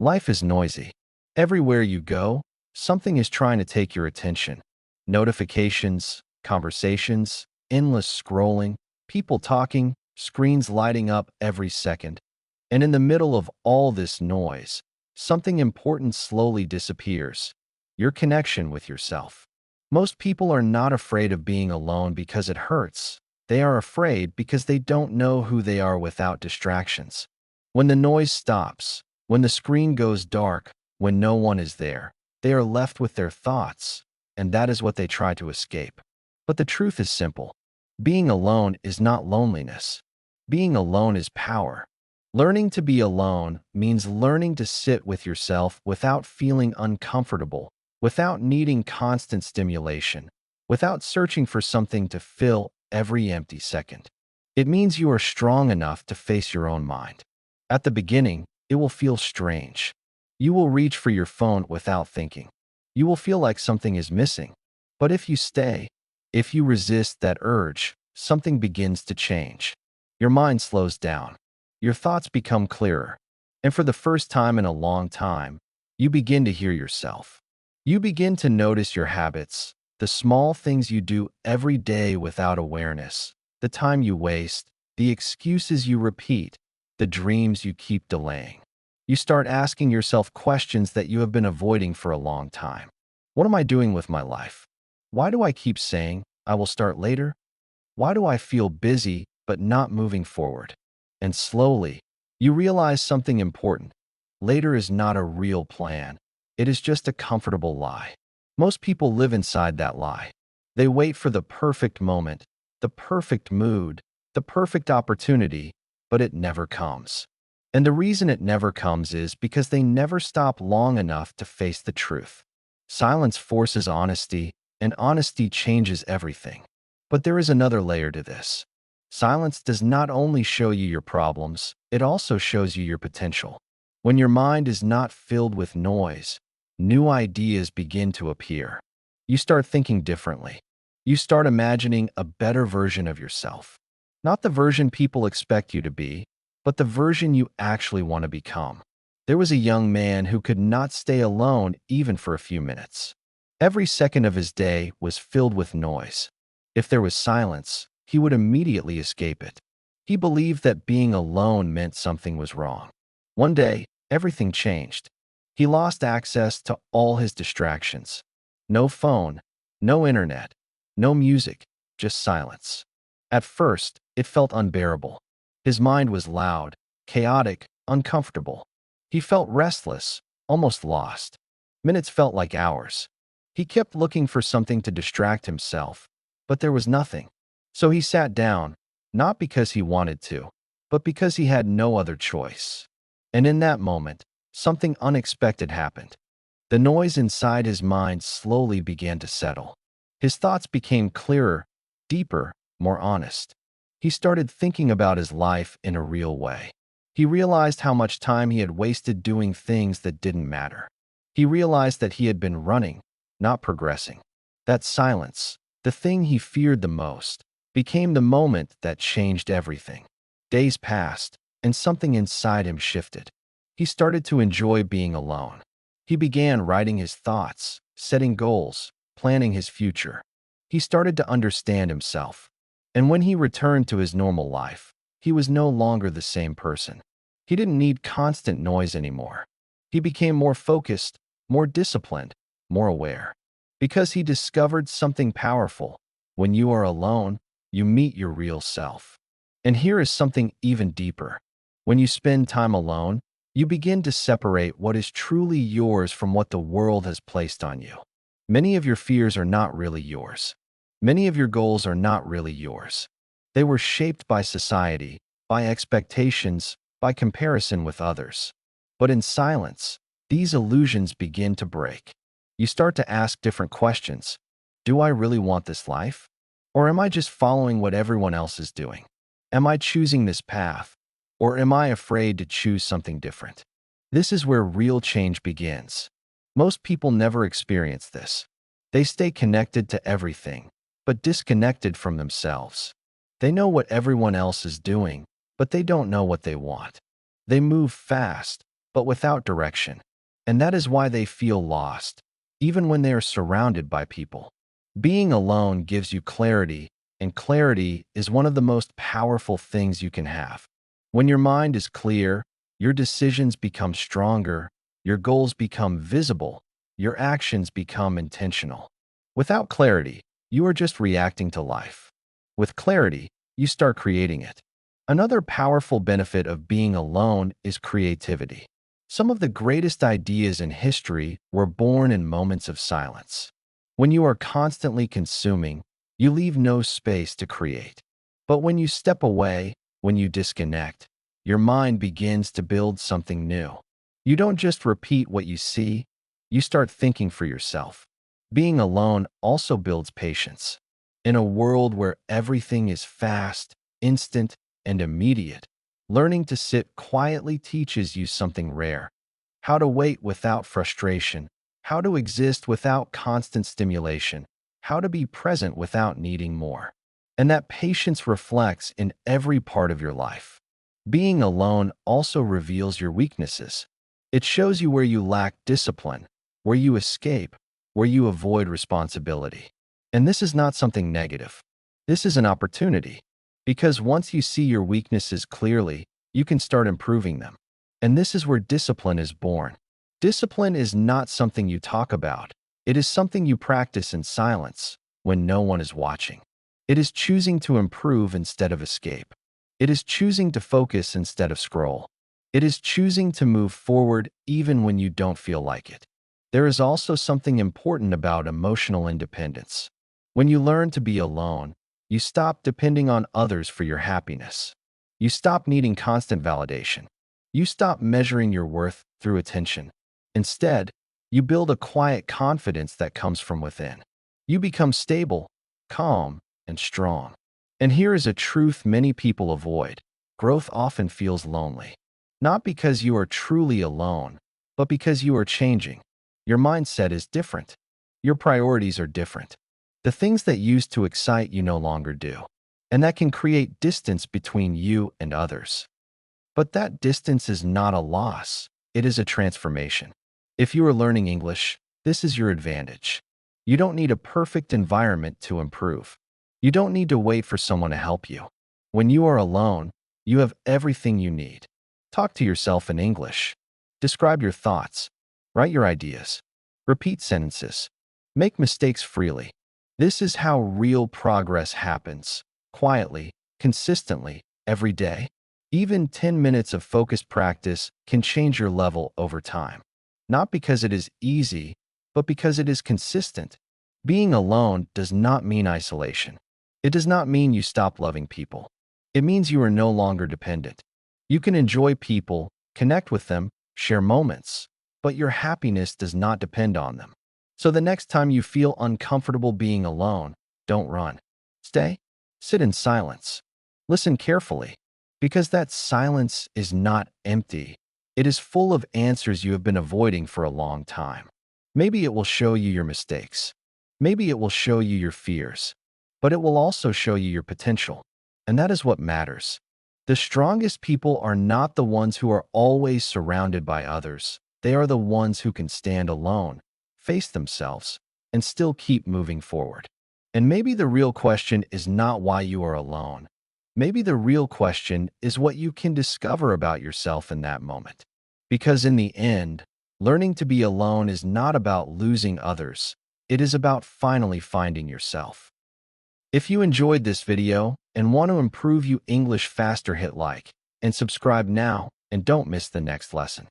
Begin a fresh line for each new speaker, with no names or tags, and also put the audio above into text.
Life is noisy. Everywhere you go, something is trying to take your attention. Notifications, conversations, endless scrolling, people talking, screens lighting up every second. And in the middle of all this noise, something important slowly disappears: your connection with yourself. Most people are not afraid of being alone because it hurts. They are afraid because they don't know who they are without distractions. When the noise stops, when the screen goes dark, when no one is there, they are left with their thoughts, and that is what they try to escape. But the truth is simple. Being alone is not loneliness. Being alone is power. Learning to be alone means learning to sit with yourself without feeling uncomfortable, without needing constant stimulation, without searching for something to fill every empty second. It means you are strong enough to face your own mind. At the beginning, it will feel strange. You will reach for your phone without thinking. You will feel like something is missing. But if you stay, if you resist that urge, something begins to change. Your mind slows down. Your thoughts become clearer. And for the first time in a long time, you begin to hear yourself. You begin to notice your habits, the small things you do every day without awareness, the time you waste, the excuses you repeat, the dreams you keep delaying. You start asking yourself questions that you have been avoiding for a long time. What am I doing with my life? Why do I keep saying, I will start later? Why do I feel busy but not moving forward? And slowly, you realize something important. Later is not a real plan. It is just a comfortable lie. Most people live inside that lie. They wait for the perfect moment, the perfect mood, the perfect opportunity, but it never comes. And the reason it never comes is because they never stop long enough to face the truth. Silence forces honesty, and honesty changes everything. But there is another layer to this. Silence does not only show you your problems, it also shows you your potential. When your mind is not filled with noise, new ideas begin to appear. You start thinking differently. You start imagining a better version of yourself. Not the version people expect you to be, but the version you actually want to become. There was a young man who could not stay alone even for a few minutes. Every second of his day was filled with noise. If there was silence, he would immediately escape it. He believed that being alone meant something was wrong. One day, everything changed. He lost access to all his distractions. No phone, no internet, no music, just silence. At first, it felt unbearable. His mind was loud, chaotic, uncomfortable. He felt restless, almost lost. Minutes felt like hours. He kept looking for something to distract himself, but there was nothing. So he sat down, not because he wanted to, but because he had no other choice. And in that moment, something unexpected happened. The noise inside his mind slowly began to settle. His thoughts became clearer, deeper, more honest. He started thinking about his life in a real way. He realized how much time he had wasted doing things that didn't matter. He realized that he had been running, not progressing. That silence, the thing he feared the most, became the moment that changed everything. Days passed, and something inside him shifted. He started to enjoy being alone. He began writing his thoughts, setting goals, planning his future. He started to understand himself. And when he returned to his normal life, he was no longer the same person. He didn't need constant noise anymore. He became more focused, more disciplined, more aware. Because he discovered something powerful. When you are alone, you meet your real self. And here is something even deeper. When you spend time alone, you begin to separate what is truly yours from what the world has placed on you. Many of your fears are not really yours. Many of your goals are not really yours. They were shaped by society, by expectations, by comparison with others. But in silence, these illusions begin to break. You start to ask different questions. Do I really want this life? Or am I just following what everyone else is doing? Am I choosing this path? Or am I afraid to choose something different? This is where real change begins. Most people never experience this. They stay connected to everything, but disconnected from themselves. They know what everyone else is doing, but they don't know what they want. They move fast, but without direction. And that is why they feel lost, even when they are surrounded by people. Being alone gives you clarity, and clarity is one of the most powerful things you can have. When your mind is clear, your decisions become stronger, your goals become visible, your actions become intentional. Without clarity, you are just reacting to life. With clarity, you start creating it. Another powerful benefit of being alone is creativity. Some of the greatest ideas in history were born in moments of silence. When you are constantly consuming, you leave no space to create. But when you step away, when you disconnect, your mind begins to build something new. You don't just repeat what you see, you start thinking for yourself. Being alone also builds patience. In a world where everything is fast, instant, and immediate, learning to sit quietly teaches you something rare: how to wait without frustration, how to exist without constant stimulation, how to be present without needing more. And that patience reflects in every part of your life. Being alone also reveals your weaknesses. It shows you where you lack discipline, where you escape, where you avoid responsibility. And this is not something negative. This is an opportunity. Because once you see your weaknesses clearly, you can start improving them. And this is where discipline is born. Discipline is not something you talk about. It is something you practice in silence, when no one is watching. It is choosing to improve instead of escape. It is choosing to focus instead of scroll. It is choosing to move forward even when you don't feel like it. There is also something important about emotional independence. When you learn to be alone, you stop depending on others for your happiness. You stop needing constant validation. You stop measuring your worth through attention. Instead, you build a quiet confidence that comes from within. You become stable, calm, and strong. And here is a truth many people avoid: growth often feels lonely. Not because you are truly alone, but because you are changing. Your mindset is different. Your priorities are different. The things that used to excite you no longer do. And that can create distance between you and others. But that distance is not a loss. It is a transformation. If you are learning English, this is your advantage. You don't need a perfect environment to improve. You don't need to wait for someone to help you. When you are alone, you have everything you need. Talk to yourself in English. Describe your thoughts. Write your ideas. Repeat sentences. Make mistakes freely. This is how real progress happens. Quietly, consistently, every day. Even 10 minutes of focused practice can change your level over time. Not because it is easy, but because it is consistent. Being alone does not mean isolation. It does not mean you stop loving people. It means you are no longer dependent. You can enjoy people, connect with them, share moments, but your happiness does not depend on them. So the next time you feel uncomfortable being alone, don't run. Stay. Sit in silence. Listen carefully. Because that silence is not empty. It is full of answers you have been avoiding for a long time. Maybe it will show you your mistakes. Maybe it will show you your fears. But it will also show you your potential. And that is what matters. The strongest people are not the ones who are always surrounded by others. They are the ones who can stand alone, face themselves, and still keep moving forward. And maybe the real question is not why you are alone. Maybe the real question is what you can discover about yourself in that moment. Because in the end, learning to be alone is not about losing others. It is about finally finding yourself. If you enjoyed this video and want to improve your English faster, hit like and subscribe now, and don't miss the next lesson.